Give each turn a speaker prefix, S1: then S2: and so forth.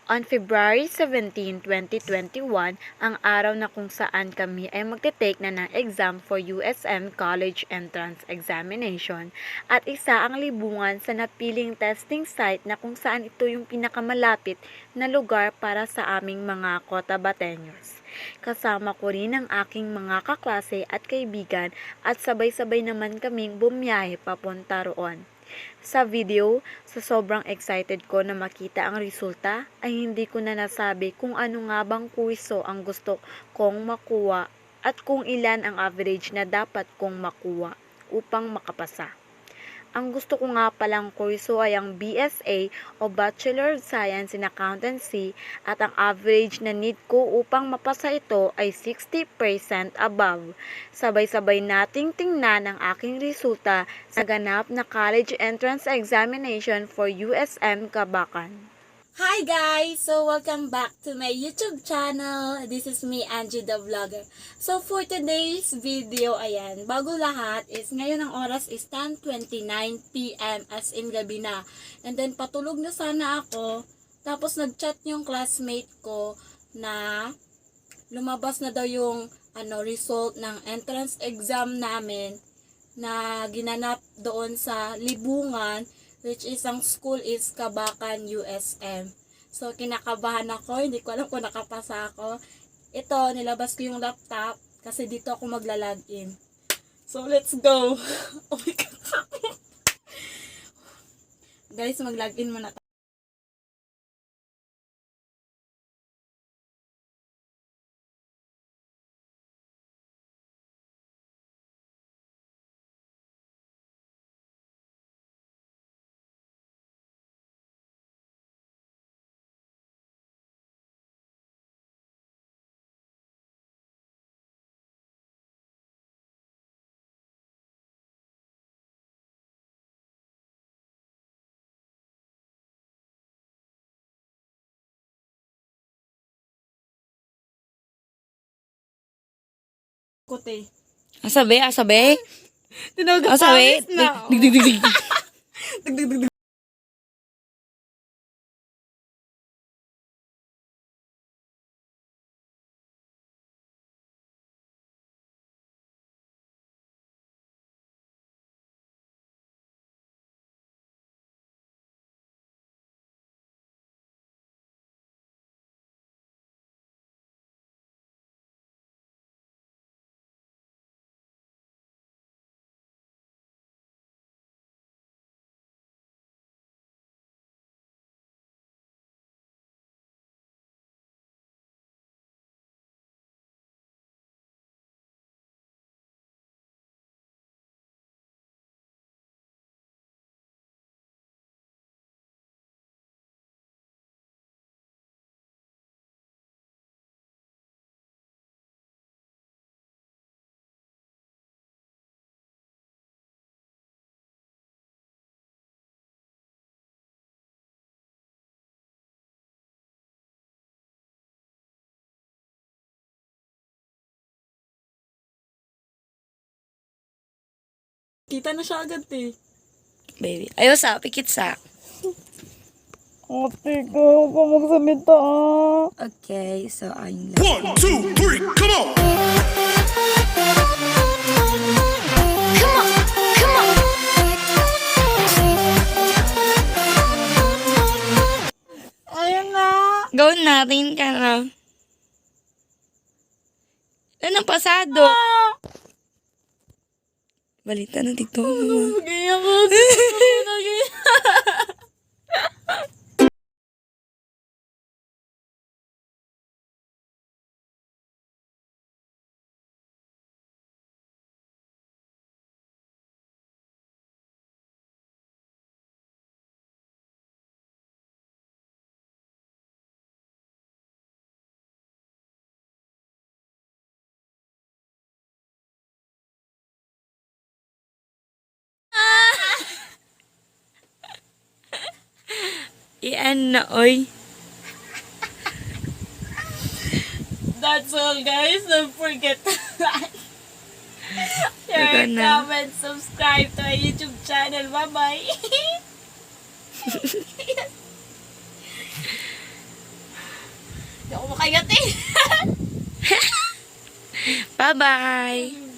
S1: On February 17, 2021, ang araw na kung saan kami ay magte-take na ng exam for USM College Entrance Examination at isa ang libungan sa napiling testing site na kung saan ito yung pinakamalapit na lugar para sa aming mga Cotabateños. Kasama ko rin ang aking mga kaklase at kaibigan at sabay-sabay naman kaming bumiyahe papunta roon. Sa video, sa sobrang excited ko na makita ang resulta, ay hindi ko na nasabi kung ano nga bang kurso ang gusto kong makuha at kung ilan ang average na dapat kong makuha upang makapasa. Ang gusto ko nga palang kurso ay ang BSA o Bachelor of Science in Accountancy at ang average na need ko upang mapasa ito ay 60% above. Sabay-sabay nating tingnan ang aking resulta sa ganap na college entrance examination for USM Cabacan.
S2: Hi guys! So welcome back to my YouTube channel. This is me, Angie the Vlogger. So for today's video, ayan, bago lahat is ngayon ang oras is 10:29 PM as in gabi na. And then patulog na sana ako. Tapos nag-chat yung classmate ko na lumabas na daw yung result ng entrance exam namin na ginanap doon sa Libungan, which is ang school is Cabacan USM. So, kinakabahan ako. Hindi ko alam kung nakapasa ako. Ito, nilabas ko yung laptop kasi dito ako magla-login. So, let's go. Oh my God. Guys, mag-login muna tayo. Kote.
S3: Asabi.
S2: Tinagapamis na.
S3: Dig.
S2: Kita na siya agad eh.
S3: Baby. Ayaw sa, pikit sa.
S2: Ate ko, huwag ka magsamita ah.
S3: Okay, so ayun lang.
S4: 1, 2, 3, come on!
S2: Ayun na.
S3: Gawin natin ka na. Anong pasado? Balita na dito.
S2: Gaya ko.
S3: Iyan na, oy.
S2: That's all guys. Don't forget to like, share,
S3: Wag na.
S2: comment, subscribe to our YouTube channel. Bye-bye. kayo, te.
S3: Bye-bye.